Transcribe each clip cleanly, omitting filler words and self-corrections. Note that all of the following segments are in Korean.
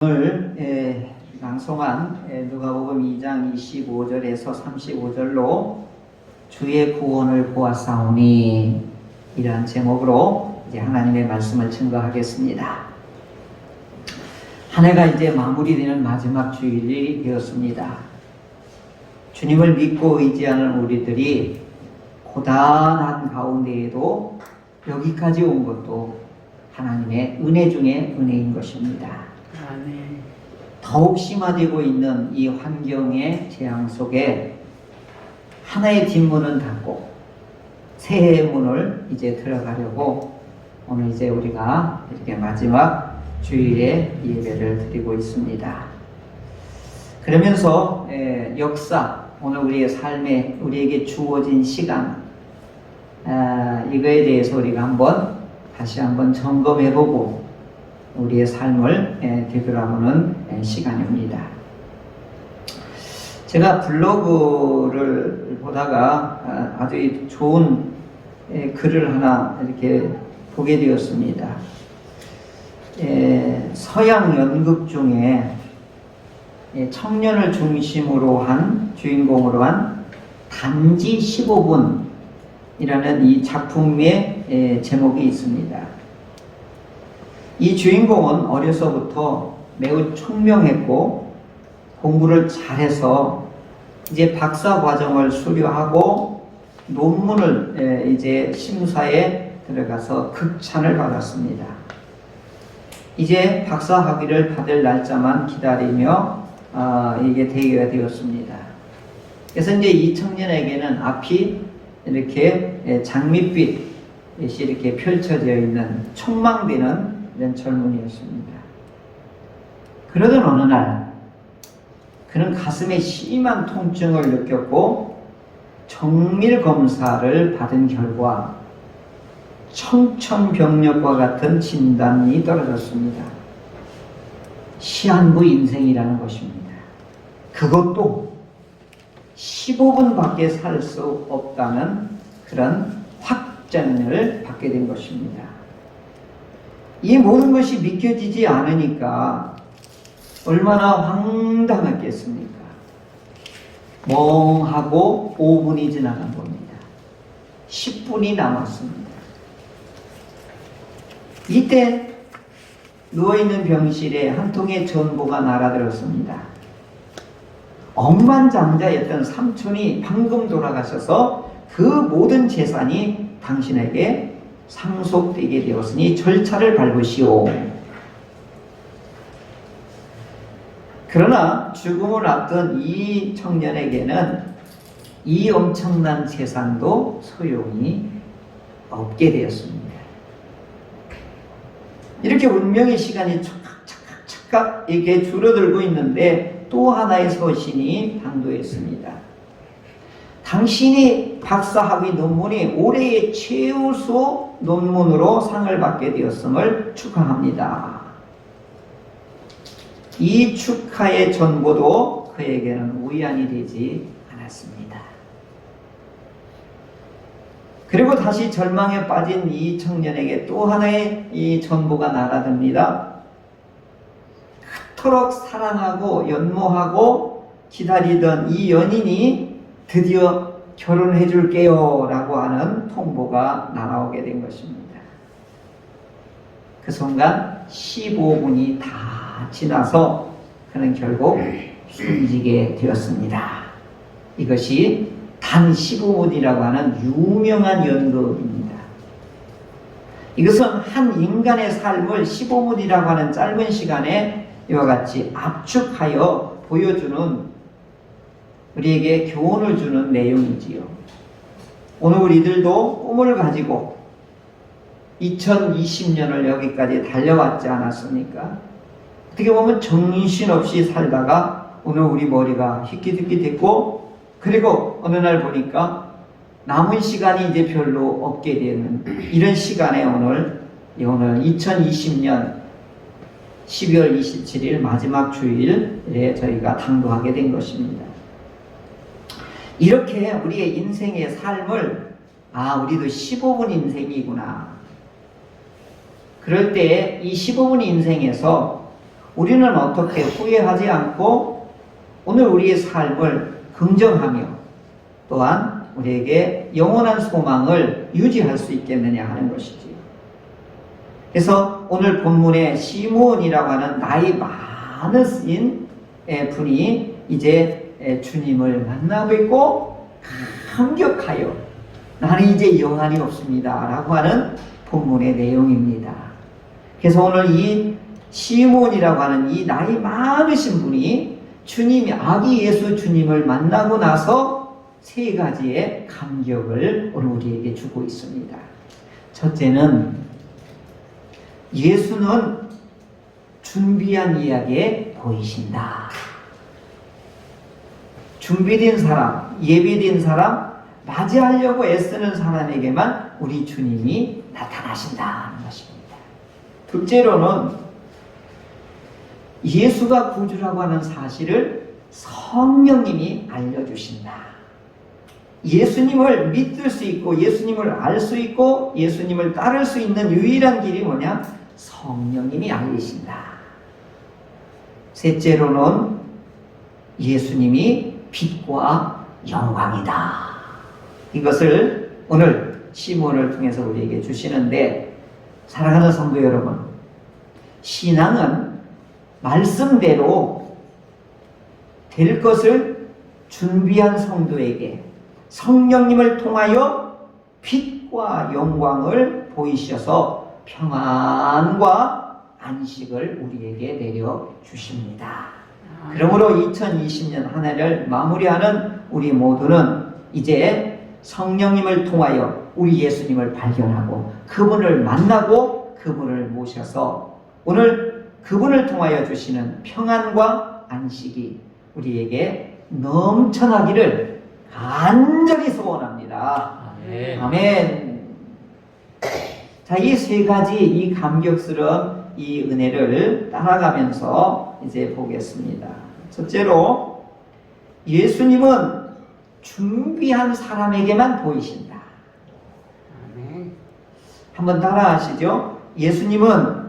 오늘 낭송한 누가복음 2장 25절에서 35절로 주의 구원을 보았사오니 이러한 제목으로 이제 하나님의 말씀을 증거하겠습니다. 한 해가 이제 마무리되는 마지막 주일이 되었습니다. 주님을 믿고 의지하는 우리들이 고단한 가운데에도 여기까지 온 것도 하나님의 은혜 중에 은혜인 것입니다. 더욱 심화되고 있는 이 환경의 재앙 속에 하나의 뒷문은 닫고 새해의 문을 이제 들어가려고 오늘 이제 우리가 이렇게 마지막 주일에 예배를 드리고 있습니다. 그러면서 역사, 오늘 우리의 삶에 우리에게 주어진 시간, 이거에 대해서 우리가 다시 한번 점검해보고 우리의 삶을 되돌아보는 시간입니다. 제가 블로그를 보다가 아주 좋은 글을 하나 이렇게 보게 되었습니다. 서양 연극 중에 청년을 중심으로 한 주인공으로 한 단지 15분이라는 이 작품의 제목이 있습니다. 이 주인공은 어려서부터 매우 총명했고 공부를 잘해서 이제 박사 과정을 수료하고 논문을 이제 심사에 들어가서 극찬을 받았습니다. 이제 박사 학위를 받을 날짜만 기다리며 이게 대기가 되었습니다. 그래서 이제 이 청년에게는 앞이 이렇게 장밋빛이 이렇게 펼쳐져 있는 촉망되는 이런 젊은이였습니다. 그러던 어느 날 그는 가슴에 심한 통증을 느꼈고 정밀 검사를 받은 결과 청천벽력과 같은 진단이 떨어졌습니다. 시한부 인생이라는 것입니다. 그것도 15분밖에 살 수 없다는 그런 확전을 받게 된 것입니다. 이 모든 것이 믿겨지지 않으니까 얼마나 황당했겠습니까? 멍하고 5분이 지나간 겁니다. 10분이 남았습니다. 이때 누워있는 병실에 한 통의 전보가 날아들었습니다. 억만장자였던 삼촌이 방금 돌아가셔서 그 모든 재산이 당신에게 상속되게 되었으니 절차를 밟으시오. 그러나 죽음을 앞둔 이 청년에게는 이 엄청난 재산도 소용이 없게 되었습니다. 이렇게 운명의 시간이 착각 이렇게 줄어들고 있는데 또 하나의 서신이 당도했습니다. 당신이 박사학위 논문이 올해의 최우수 논문으로 상을 받게 되었음을 축하합니다. 이 축하의 전보도 그에게는 우연이 되지 않았습니다. 그리고 다시 절망에 빠진 이 청년에게 또 하나의 이 전보가 날아듭니다. 그토록 사랑하고 연모하고 기다리던 이 연인이 드디어 결혼해 줄게요 라고 하는 통보가 날아오게 된 것입니다. 그 순간 15분이 다 지나서 그는 결국 숨지게 되었습니다. 이것이 단 15분이라고 하는 유명한 연극입니다. 이것은 한 인간의 삶을 15분이라고 하는 짧은 시간에 이와 같이 압축하여 보여주는 우리에게 교훈을 주는 내용이지요. 오늘 우리들도 꿈을 가지고 2020년을 여기까지 달려왔지 않았습니까? 어떻게 보면 정신없이 살다가 오늘 우리 머리가 희끼디끼 됐고, 그리고 어느 날 보니까 남은 시간이 이제 별로 없게 되는 이런 시간에 오늘 2020년 12월 27일 마지막 주일에 저희가 당도하게 된 것입니다. 이렇게 우리의 인생의 삶을 우리도 15분 인생이구나. 그럴 때 이 15분 인생에서 우리는 어떻게 후회하지 않고 오늘 우리의 삶을 긍정하며 또한 우리에게 영원한 소망을 유지할 수 있겠느냐 하는 것이지. 그래서 오늘 본문에 시므온이라고 하는 나이 많으신 분이 이제 주님을 만나고 있고 감격하여 나는 이제 영안이 없습니다 라고 하는 본문의 내용입니다. 그래서 오늘 이 시므온이라고 하는 이 나이 많으신 분이 주님이 아기 예수 주님을 만나고 나서 세 가지의 감격을 오늘 우리에게 주고 있습니다. 첫째는 예수는 준비한 이야기에 보이신다. 준비된 사람, 예비된 사람, 맞이하려고 애쓰는 사람에게만 우리 주님이 나타나신다는 것입니다. 둘째로는 예수가 구주라고 하는 사실을 성령님이 알려주신다. 예수님을 믿을 수 있고 예수님을 알 수 있고 예수님을 따를 수 있는 유일한 길이 뭐냐? 성령님이 알리신다. 셋째로는 예수님이 빛과 영광이다. 이것을 오늘 시므온을 통해서 우리에게 주시는데, 사랑하는 성도 여러분, 신앙은 말씀대로 될 것을 준비한 성도에게 성령님을 통하여 빛과 영광을 보이셔서 평안과 안식을 우리에게 내려주십니다. 그러므로 2020년 한 해를 마무리하는 우리 모두는 이제 성령님을 통하여 우리 예수님을 발견하고 그분을 만나고 그분을 모셔서 오늘 그분을 통하여 주시는 평안과 안식이 우리에게 넘쳐나기를 간절히 소원합니다. 아멘. 아멘. 자, 이 세 가지 이 감격스러운 이 은혜를 따라가면서 이제 보겠습니다. 첫째로 예수님은 준비한 사람에게만 보이신다. 아멘. 한번 따라하시죠. 예수님은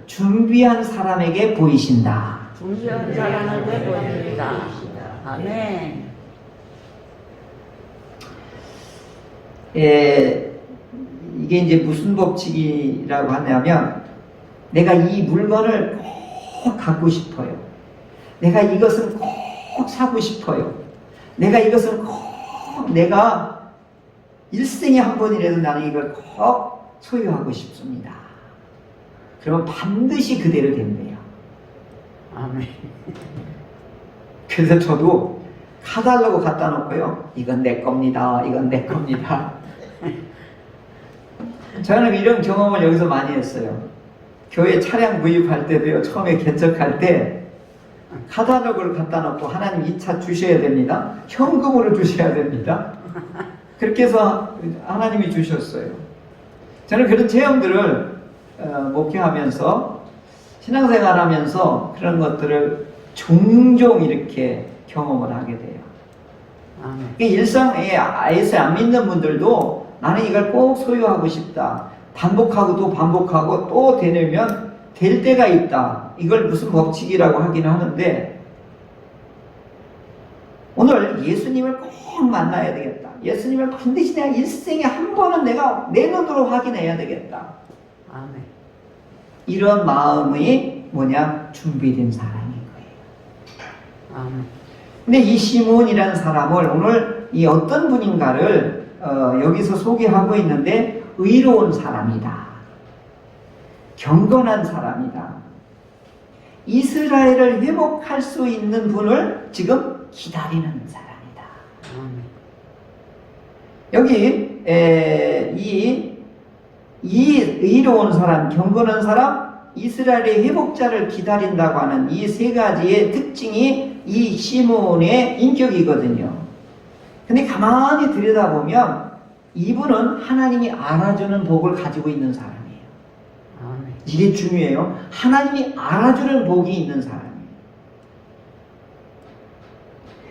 준비한 사람에게 보이신다. 준비한 사람에게 보입니다. 아멘. 이게 이제 무슨 법칙이라고 하냐면, 내가 이 물건을 꼭 갖고 싶어요. 내가 이것을 꼭 사고 싶어요. 내가 이것을 꼭 내가 일생에 한 번이라도 나는 이걸 꼭 소유하고 싶습니다. 그러면 반드시 그대로 된대요. 아멘. 그래서 저도 카달로그 갖다 놓고요. 이건 내 겁니다. 이건 내 겁니다. 저는 이런 경험을 여기서 많이 했어요. 교회 차량 구입할 때도요. 처음에 개척할 때 카달로그를 갖다 놓고 하나님 이 차 주셔야 됩니다. 현금으로 주셔야 됩니다. 그렇게 해서 하나님이 주셨어요. 저는 그런 체험들을 목회하면서 신앙생활하면서 그런 것들을 종종 이렇게 경험을 하게 돼요. 일상에서 안 믿는 분들도 나는 이걸 꼭 소유하고 싶다. 반복하고 또 반복하고 또 되려면 될 때가 있다. 이걸 무슨 법칙이라고 하긴 하는데, 오늘 예수님을 꼭 만나야 되겠다. 예수님을 반드시 내가 일생에 한 번은 내가 내 눈으로 확인해야 되겠다. 아멘. 이런 마음이 뭐냐? 준비된 사람인 거예요. 아멘. 근데 이 시므온이라는 사람을 오늘 이 어떤 분인가를 여기서 소개하고 있는데, 의로운 사람이다. 경건한 사람이다. 이스라엘을 회복할 수 있는 분을 지금 기다리는 사람이다. 여기 이 의로운 사람, 경건한 사람, 이스라엘의 회복자를 기다린다고 하는 이 세 가지의 특징이 이 시므온의 인격이거든요. 근데 가만히 들여다보면 이분은 하나님이 알아주는 복을 가지고 있는 사람이에요. 아멘. 이게 중요해요. 하나님이 알아주는 복이 있는 사람이에요.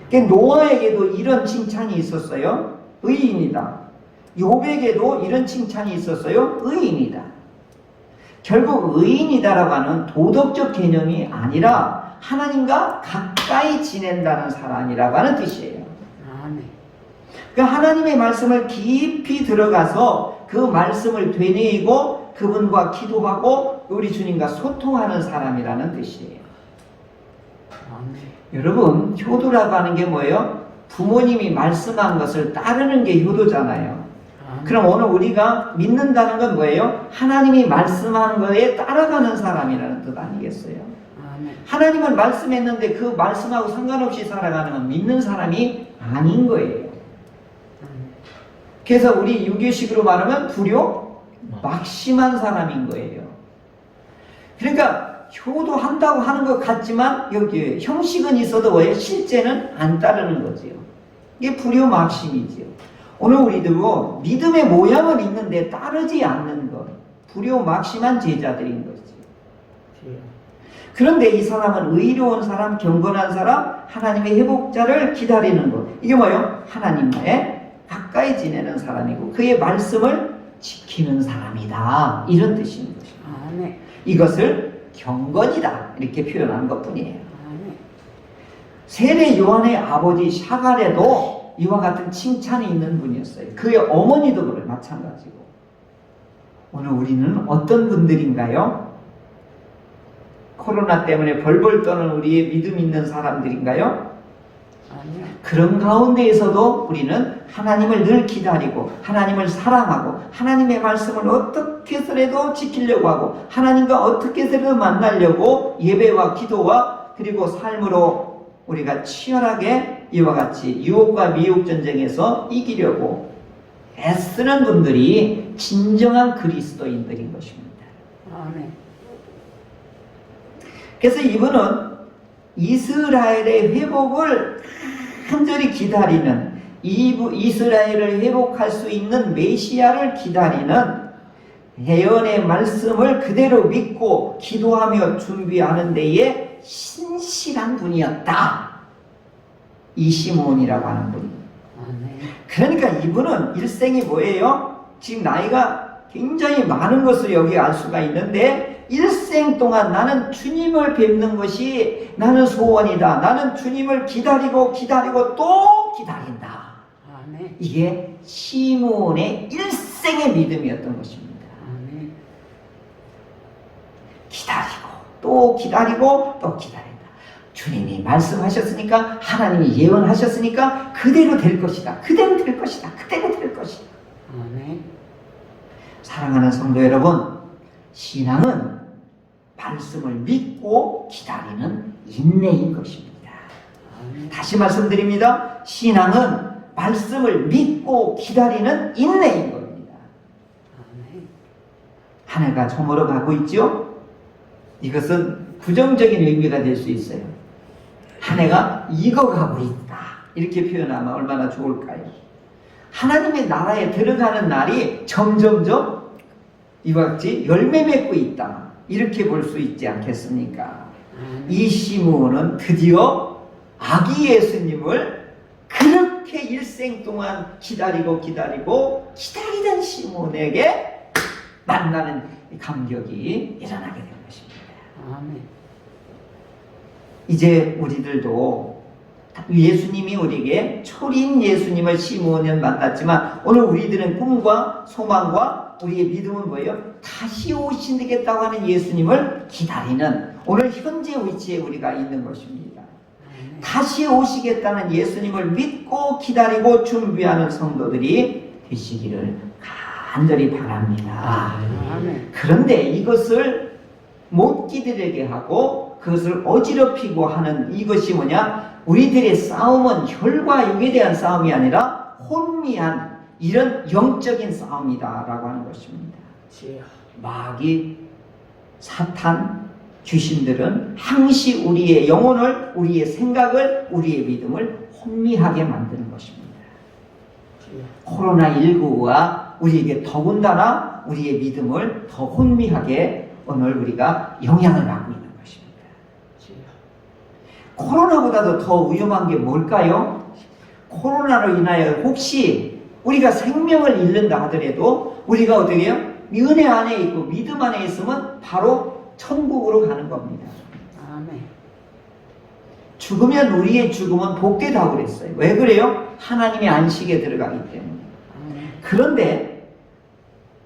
그러니까 노아에게도 이런 칭찬이 있었어요. 의인이다. 욥에게도 이런 칭찬이 있었어요. 의인이다. 결국 의인이다라고 하는 도덕적 개념이 아니라 하나님과 가까이 지낸다는 사람이라고 하는 뜻이에요. 아멘. 그 하나님의 말씀을 깊이 들어가서 그 말씀을 되뇌이고 그분과 기도하고 우리 주님과 소통하는 사람이라는 뜻이에요. 아멘. 여러분, 효도라고 하는 게 뭐예요? 부모님이 말씀한 것을 따르는 게 효도잖아요. 아멘. 그럼 오늘 우리가 믿는다는 건 뭐예요? 하나님이 말씀한 거에 따라가는 사람이라는 뜻 아니겠어요? 아멘. 하나님은 말씀했는데 그 말씀하고 상관없이 살아가는 건 믿는 사람이 아닌 거예요. 그래서 우리 유교식으로 말하면 불효 막심한 사람인 거예요. 그러니까 효도한다고 하는 것 같지만 여기 형식은 있어도 왜 실제는 안 따르는 거지요. 이게 불효 막심이지요. 오늘 우리들도 믿음의 모양은 있는데 따르지 않는 것, 불효 막심한 제자들인 거지. 그런데 이 사람은 의로운 사람, 경건한 사람, 하나님의 회복자를 기다리는 것. 이게 뭐예요? 하나님의 가까이 지내는 사람이고 그의 말씀을 지키는 사람이다. 이런 뜻인 것입니다. 아멘. 이것을 경건이다. 이렇게 표현한 것뿐이에요. 아멘. 세례 요한의 아버지 샤갈에도 이와 같은 칭찬이 있는 분이었어요. 그의 어머니도 그래 마찬가지고. 오늘 우리는 어떤 분들인가요? 코로나 때문에 벌벌 떠는 우리의 믿음 있는 사람들인가요? 아니요. 그런 가운데에서도 우리는 하나님을 늘 기다리고 하나님을 사랑하고 하나님의 말씀을 어떻게 해서라도 지키려고 하고 하나님과 어떻게 해서라도 만나려고 예배와 기도와 그리고 삶으로 우리가 치열하게 이와 같이 유혹과 미혹 전쟁에서 이기려고 애쓰는 분들이 진정한 그리스도인들인 것입니다. 아멘. 그래서 이분은 이스라엘의 회복을 간절히 기다리는 이스라엘을 회복할 수 있는 메시아를 기다리는 예언의 말씀을 그대로 믿고 기도하며 준비하는 데에 신실한 분이었다. 이 시몬이라고 하는 분이. 아멘. 그러니까 이분은 일생이 뭐예요? 지금 나이가 굉장히 많은 것을 여기 알 수가 있는데 일생 동안 나는 주님을 뵙는 것이 나는 소원이다. 나는 주님을 기다리고 기다리고 또 기다린다. 아멘. 이게 시몬의 일생의 믿음이었던 것입니다. 아멘. 기다리고 또 기다리고 또 기다린다. 주님이 말씀하셨으니까 하나님이 예언하셨으니까 그대로 될 것이다. 그대로 될 것이다. 그대로 될 것이다. 아멘. 사랑하는 성도 여러분, 신앙은 말씀을 믿고 기다리는 인내인 것입니다. 아멘. 다시 말씀드립니다. 신앙은 말씀을 믿고 기다리는 인내인 겁니다. 아멘. 한 해가 저물어 가고 있죠? 이것은 부정적인 의미가 될 수 있어요. 한 해가 익어가고 있다. 이렇게 표현하면 얼마나 좋을까요? 하나님의 나라에 들어가는 날이 점점점 이와 같이 열매 맺고 있다. 이렇게 볼 수 있지 않겠습니까? 이 시므온은 드디어 아기 예수님을 그렇게 일생 동안 기다리던 시므온에게 만나는 감격이 일어나게 된 것입니다. 아멘. 이제 우리들도 예수님이 우리에게 초림 예수님을 시므온은 만났지만 오늘 우리들은 꿈과 소망과 우리의 믿음은 뭐예요? 다시 오시겠다고 하는 예수님을 기다리는 오늘 현재 위치에 우리가 있는 것입니다. 아멘. 다시 오시겠다는 예수님을 믿고 기다리고 준비하는 성도들이 되시기를 간절히 바랍니다. 아멘. 그런데 이것을 못 기다리게 하고 그것을 어지럽히고 하는 이것이 뭐냐? 우리들의 싸움은 혈과 육에 대한 싸움이 아니라 혼미한 이런 영적인 싸움이다라고 하는 것입니다. 마귀, 사탄, 귀신들은 항시 우리의 영혼을, 우리의 생각을, 우리의 믿음을 혼미하게 만드는 것입니다. 코로나19가 우리에게 더군다나 우리의 믿음을 더 혼미하게 오늘 우리가 영향을 받고 있는 것입니다. 코로나보다도 더 위험한 게 뭘까요? 코로나로 인하여 혹시 우리가 생명을 잃는다 하더라도 우리가 어떻게 해요? 은혜 안에 있고 믿음 안에 있으면 바로 천국으로 가는 겁니다. 아멘. 죽으면 우리의 죽음은 복되다고 그랬어요. 왜 그래요? 하나님의 안식에 들어가기 때문에. 아멘. 그런데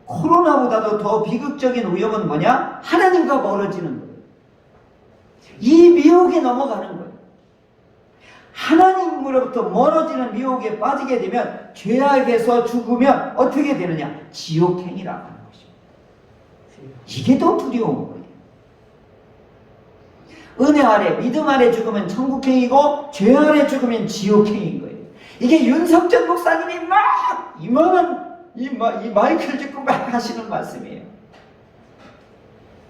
코로나보다도 더 비극적인 위험은 뭐냐? 하나님과 멀어지는 거예요. 이 미혹에 넘어가는 거예요. 하나님으로부터 멀어지는 미혹에 빠지게 되면 죄악에서 죽으면 어떻게 되느냐? 지옥행이라고 하는 것입니다. 이게 더 두려운 거예요. 은혜 아래 믿음 아래 죽으면 천국행이고 죄 아래 죽으면 지옥행인 거예요. 이게 윤석전 목사님이 막 이만한 이 마이크를 짚고 막 하시는 말씀이에요.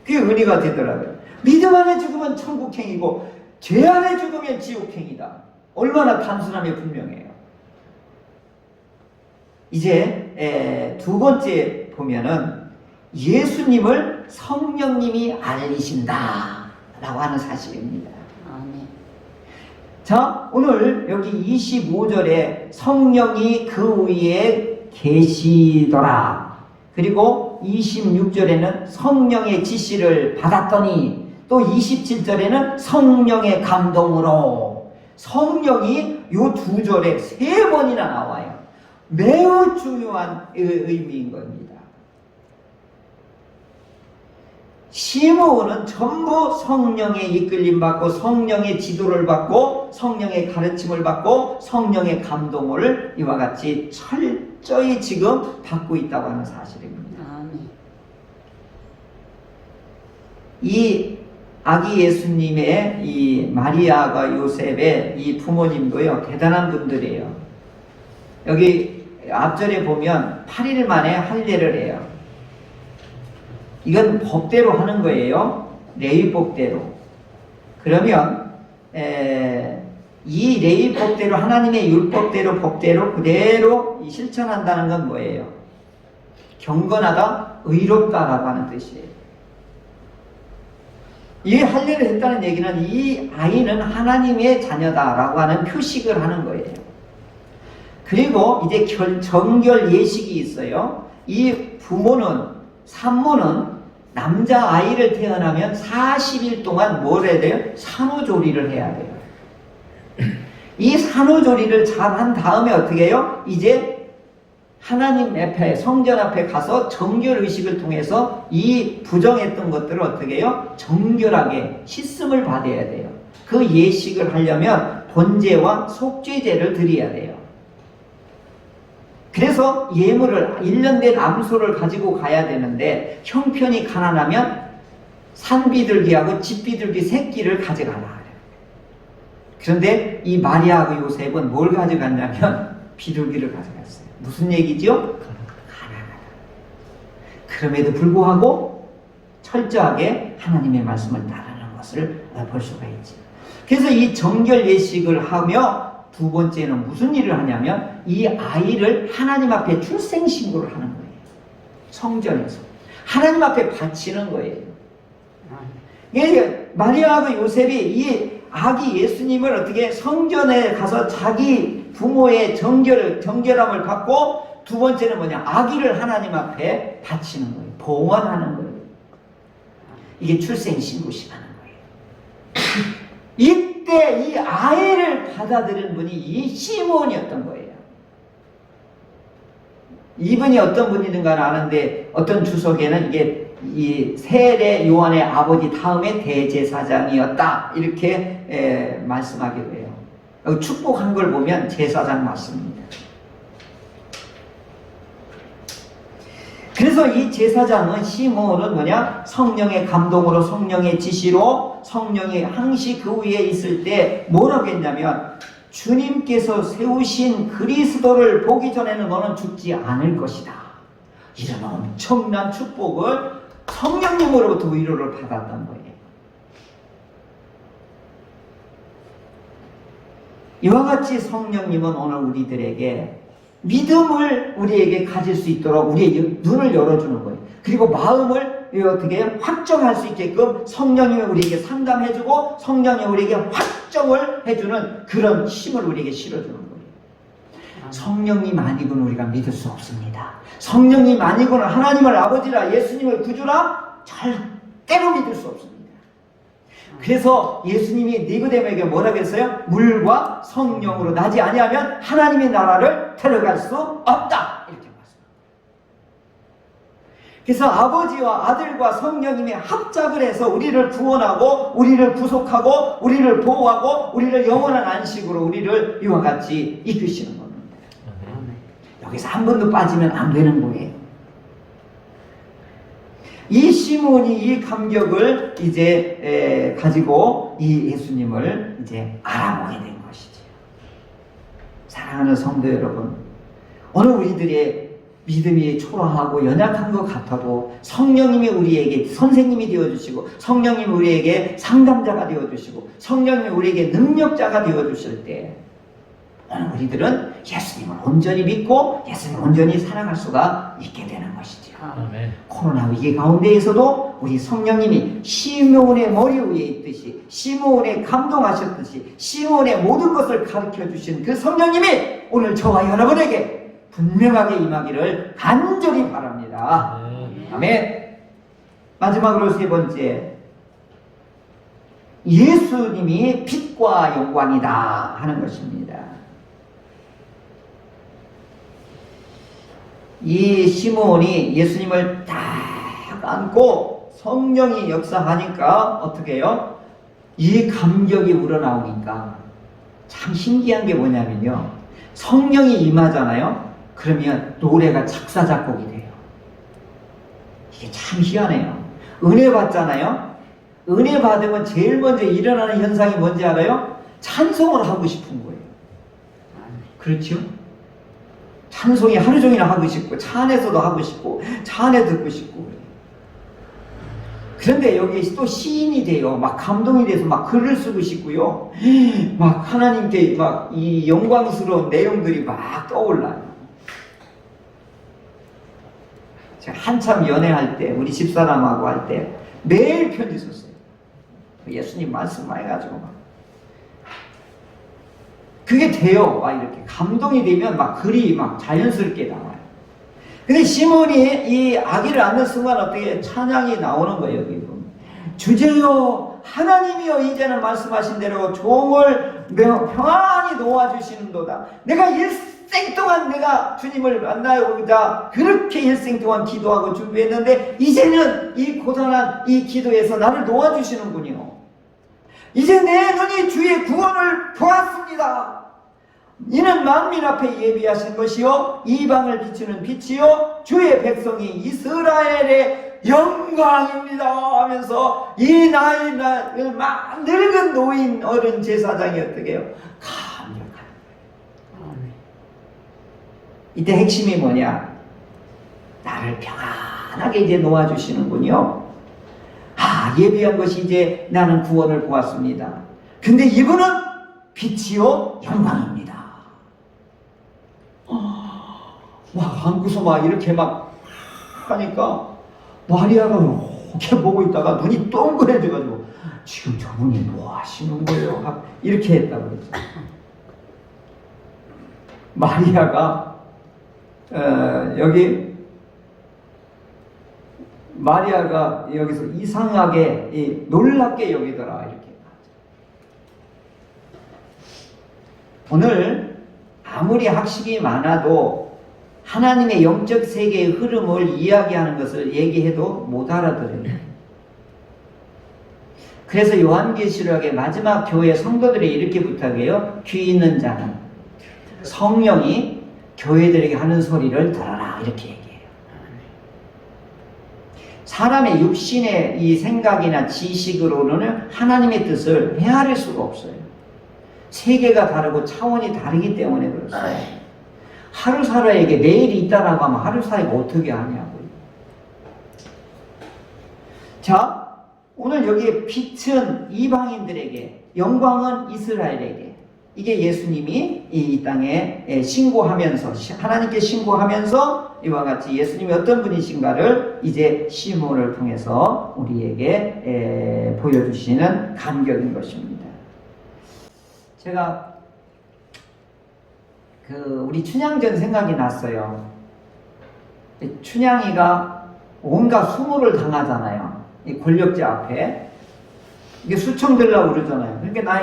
그게 은혜가 되더라고요. 믿음 안에 죽으면 천국행이고 죄 안에 죽으면 지옥행이다. 얼마나 단순함이 분명해요. 이제 두 번째 보면은 예수님을 성령님이 알리신다 라고 하는 사실입니다. 아멘. 자, 오늘 여기 25절에 성령이 그 위에 계시더라. 그리고 26절에는 성령의 지시를 받았더니 또 27절에는 성령의 감동으로 성령이 요 두 절에 세 번이나 나와요. 매우 중요한 의미인 겁니다. 시므온은 전부 성령의 이끌림 받고 성령의 지도를 받고 성령의 가르침을 받고 성령의 감동을 이와 같이 철저히 지금 받고 있다고 하는 사실입니다. 아멘. 이 아기 예수님의 이 마리아가 요셉의 이 부모님도요 대단한 분들이에요. 여기 앞절에 보면 8일 만에 할례를 해요. 이건 법대로 하는 거예요. 레위법대로. 그러면 이 레위법대로 하나님의 율법대로 법대로 그대로 실천한다는 건 뭐예요? 경건하다, 의롭다라고 하는 뜻이에요. 이 할례를 했다는 얘기는 이 아이는 하나님의 자녀다라고 하는 표식을 하는 거예요. 그리고 이제 정결 예식이 있어요. 이 부모는 산모는 남자 아이를 태어나면 40일 동안 뭘 해야 돼요? 산후조리를 해야 돼요. 이 산후조리를 잘 한 다음에 어떻게 해요? 이제 하나님 앞에 성전 앞에 가서 정결 의식을 통해서 이 부정했던 것들을 어떻게 해요? 정결하게 씻음을 받아야 돼요. 그 예식을 하려면 번제와 속죄제를 드려야 돼요. 그래서 예물을 1년 된 암소를 가지고 가야 되는데 형편이 가난하면 산비둘기하고 집비둘기 새끼를 가져가라. 그런데 이 마리아하고 요셉은 뭘 가져갔냐면 비둘기를 가져갔어요. 무슨 얘기죠? 가난하다. 그럼에도 불구하고 철저하게 하나님의 말씀을 따르는 것을 볼 수가 있죠. 그래서 이 정결 예식을 하며 두 번째는 무슨 일을 하냐면 이 아이를 하나님 앞에 출생신고를 하는 거예요. 성전에서 하나님 앞에 바치는 거예요. 마리아하고 요셉이 이 아기 예수님을 어떻게 성전에 가서 자기 부모의 정결함을 받고 두 번째는 뭐냐? 아기를 하나님 앞에 바치는 거예요. 봉헌하는 거예요. 이게 출생신고식하는 거예요. 이때 이 아이를 받아들인 분이 이 시므온이었던 거예요. 이분이 어떤 분이든가 아는데 어떤 주석에는 이게 이 세례 요한의 아버지 다음에 대제사장이었다 이렇게 말씀하기도 해요. 축복한 걸 보면 제사장 맞습니다. 그래서 이 제사장은 시므온은 뭐냐? 성령의 감동으로 성령의 지시로 성령이 항시 그 위에 있을 때 뭐라고 했냐면 주님께서 세우신 그리스도를 보기 전에는 너는 죽지 않을 것이다. 이런 엄청난 축복을 성령님으로부터 위로를 받았던 거예요. 이와 같이 성령님은 오늘 우리들에게 믿음을 우리에게 가질 수 있도록 우리의 눈을 열어주는 거예요. 그리고 마음을 어떻게 확정할 수 있게끔 성령님이 우리에게 상담해주고 성령님이 우리에게 확정을 해주는 그런 힘을 우리에게 실어주는 거예요. 성령님 아니고는 우리가 믿을 수 없습니다. 성령님 아니고는 하나님을 아버지라 예수님을 구주라 절대로 믿을 수 없습니다. 그래서 예수님이 니고데모에게 뭐라고 했어요? 물과 성령으로 나지 아니하면 하나님의 나라를 들어갈 수 없다. 이렇게 말씀합니다. 그래서 아버지와 아들과 성령님이 합작을 해서 우리를 구원하고 우리를 구속하고 우리를 보호하고 우리를 영원한 안식으로 우리를 이와 같이 이끄시는 겁니다. 여기서 한 번도 빠지면 안 되는 거예요. 이 시몬이 이 감격을 이제 가지고 이 예수님을 이제 알아보게 된 것이죠. 사랑하는 성도 여러분, 오늘 우리들의 믿음이 초라하고 연약한 것 같아도 성령님이 우리에게 선생님이 되어주시고 성령님이 우리에게 상담자가 되어주시고 성령님이 우리에게 능력자가 되어주실 때 오늘 우리들은 예수님을 온전히 믿고 예수님을 온전히 살아갈 수가 있게 되는 것이죠. 아멘. 코로나 위기 가운데에서도 우리 성령님이 시므온의 머리 위에 있듯이 시므온에 감동하셨듯이 시므온의 모든 것을 가르쳐 주신 그 성령님이 오늘 저와 여러분에게 분명하게 임하기를 간절히 바랍니다. 아멘. 마지막으로 세 번째, 예수님이 빛과 영광이다 하는 것입니다. 이 시므온이 예수님을 딱 안고 성령이 역사하니까 어떻게 해요? 이 감격이 우러나오니까 참 신기한 게 뭐냐면요, 성령이 임하잖아요. 그러면 노래가 작사 작곡이 돼요. 이게 참 희한해요. 은혜 받잖아요. 은혜 받으면 제일 먼저 일어나는 현상이 뭔지 알아요? 찬송을 하고 싶은 거예요. 그렇죠? 찬송이 하루 종일 하고 싶고 차 안에서도 하고 싶고 차 안에 듣고 싶고. 그런데 여기 또 시인이 돼요. 막 감동이 돼서 막 글을 쓰고 싶고요. 막 하나님께 막 이 영광스러운 내용들이 막 떠올라요. 제가 한참 연애할 때 우리 집사람하고 할 때 매일 편지 썼어요. 예수님 말씀 많이 가지고 막. 그게 돼요. 막 이렇게 감동이 되면 막 글이 막 자연스럽게 나와요. 근데 시몬이 이 아기를 안는 순간 어떻게 찬양이 나오는 거예요. 여기 보면. 주제요 하나님이여 이제는 말씀하신 대로 종을 평안히 놓아주시는도다. 내가 일생 동안 내가 주님을 만나고자 그렇게 일생 동안 기도하고 준비했는데 이제는 이 고단한 이 기도에서 나를 놓아주시는군요. 이제 내 눈이 주의 구원을 보았습니다. 이는 만민 앞에 예비하신 것이요 이방을 비추는 빛이요 주의 백성이 이스라엘의 영광입니다 하면서 이 나이 막 늙은 노인 어른 제사장이 어떻게 해요? 감격하는 거예요. 이때 핵심이 뭐냐? 나를 평안하게 이제 놓아주시는군요. 예비한 것이 이제 나는 구원을 보았습니다. 근데 이분은 빛이요 영광입니다. 막 안고서 막 이렇게 막 하니까 마리아가 이렇게 보고 있다가 눈이 동그래져가지고 지금 저분이 뭐 하시는 거예요? 이렇게 했다고 그랬죠. 마리아가 마리아가 여기서 이상하게 놀랍게 여기더라 이렇게. 오늘 아무리 학식이 많아도 하나님의 영적 세계의 흐름을 이야기하는 것을 얘기해도 못 알아들어요. 그래서 요한계시록의 마지막 교회 성도들이 이렇게 부탁해요. 귀 있는 자는 성령이 교회들에게 하는 소리를 들어라 이렇게 얘기해요. 사람의 육신의 이 생각이나 지식으로는 하나님의 뜻을 헤아릴 수가 없어요. 세계가 다르고 차원이 다르기 때문에 그렇어요. 하루살이에게 내일이 있다라고 하면 하루살이가 어떻게 하냐고요. 자, 오늘 여기에 빛은 이방인들에게, 영광은 이스라엘에게. 이게 예수님이 이 땅에 신고하면서, 하나님께 신고하면서 이와 같이 예수님이 어떤 분이신가를 이제 시몬을 통해서 우리에게 보여주시는 감격인 것입니다. 제가 우리 춘향전 생각이 났어요. 춘향이가 온갖 수모를 당하잖아요. 이 권력자 앞에. 이게 수청 들라고 그러잖아요. 그러니까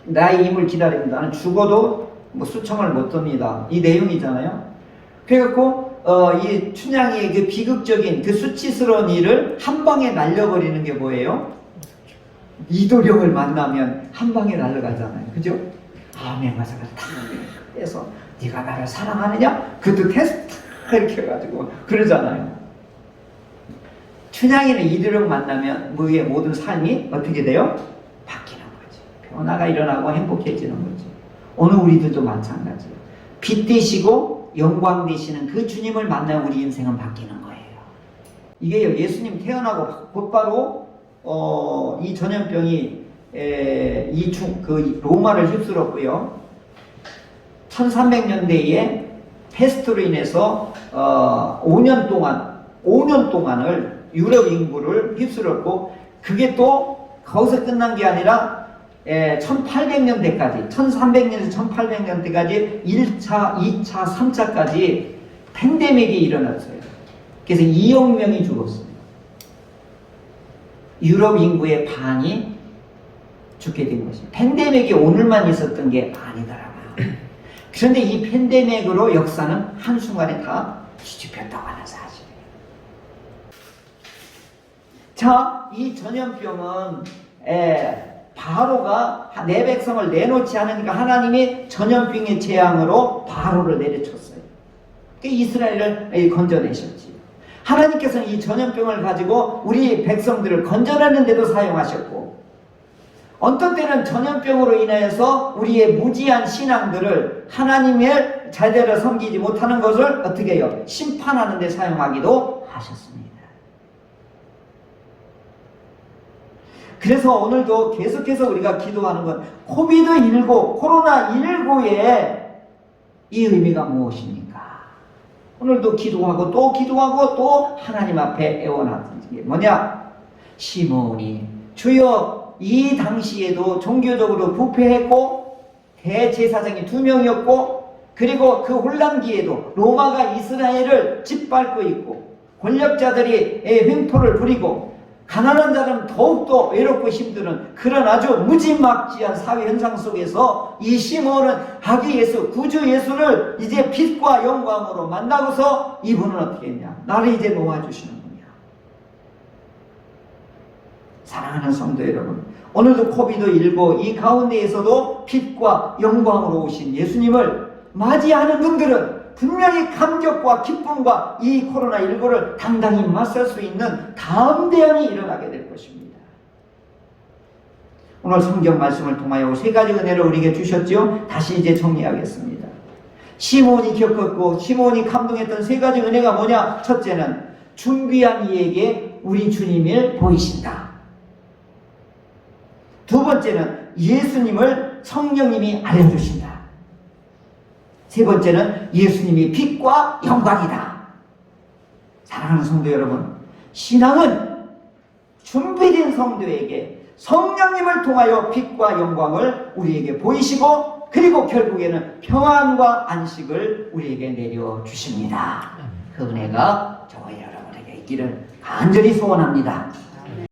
나의 임을 기다립니다. 나는 죽어도 뭐 수청을 못 듭니다. 이 내용이잖아요. 그래갖고, 이 춘향이의 그 비극적인 그 수치스러운 일을 한 방에 날려버리는 게 뭐예요? 이도령을 만나면 한 방에 날려가잖아요. 그죠? 맹화사가 탁 해서 네가 나를 사랑하느냐? 그것도 테스트 이렇게 해가지고 그러잖아요. 춘향이는 이도령 만나면 우리의 모든 삶이 어떻게 돼요? 바뀌는 거지. 변화가 일어나고 행복해지는 거지. 오늘 우리들도 마찬가지예요. 빛 되시고 영광 되시는 그 주님을 만나면 우리 인생은 바뀌는 거예요. 이게요, 예수님 태어나고 곧바로 이 전염병이 로마를 휩쓸었고요. 1300년대에 페스트로 인해서 5년 동안을 유럽 인구를 휩쓸었고, 그게 또 거기서 끝난 게 아니라 1800년대까지 1300년에서 1800년대까지 1차, 2차, 3차까지 팬데믹이 일어났어요. 그래서 2억 명이 죽었어요. 유럽 인구의 반이 죽게 된 것입니다. 팬데믹이 오늘만 있었던 게 아니더라고요. 그런데 이 팬데믹으로 역사는 한순간에 다 뒤집혔다고 하는 사실이에요. 자, 이 전염병은 바로가 내 백성을 내놓지 않으니까 하나님이 전염병의 재앙으로 바로를 내려쳤어요. 이스라엘을 건져내셨지. 하나님께서는 이 전염병을 가지고 우리 백성들을 건져내는데도 사용하셨고, 어떤 때는 전염병으로 인해서 우리의 무지한 신앙들을 하나님의 제대로 섬기지 못하는 것을 어떻게 해요? 심판하는 데 사용하기도 하셨습니다. 그래서 오늘도 계속해서 우리가 기도하는 건 코비드19, 코로나19의 이 의미가 무엇입니까? 오늘도 기도하고 또 하나님 앞에 애원하는 게 뭐냐? 시몬이 주여, 이 당시에도 종교적으로 부패했고 대제사장이 2명이었고, 그리고 그 혼란기에도 로마가 이스라엘을 짓밟고 있고 권력자들이 횡포를 부리고 가난한 자는 더욱더 외롭고 힘드는 그런 아주 무지막지한 사회 현상 속에서 이 시몬은 아기 예수, 구주 예수를 이제 빛과 영광으로 만나고서 이분은 어떻게 했냐? 나를 이제 놓아주시는군요. 사랑하는 성도 여러분, 오늘도 코비드19 이 가운데에서도 빛과 영광으로 오신 예수님을 맞이하는 분들은 분명히 감격과 기쁨과 이 코로나19를 당당히 맞설 수 있는 다음 대응이 일어나게 될 것입니다. 오늘 성경 말씀을 통하여 3가지 은혜를 우리에게 주셨죠. 다시 이제 정리하겠습니다. 시몬이 겪었고 시몬이 감동했던 3가지 은혜가 뭐냐? 첫째는 준비한 이에게 우리 주님을 보이신다. 두 번째는 예수님을 성령님이 알려주신다. 세 번째는 예수님이 빛과 영광이다. 사랑하는 성도 여러분, 신앙은 준비된 성도에게 성령님을 통하여 빛과 영광을 우리에게 보이시고, 그리고 결국에는 평안과 안식을 우리에게 내려주십니다. 그 은혜가 저와 여러분에게 있기를 간절히 소원합니다.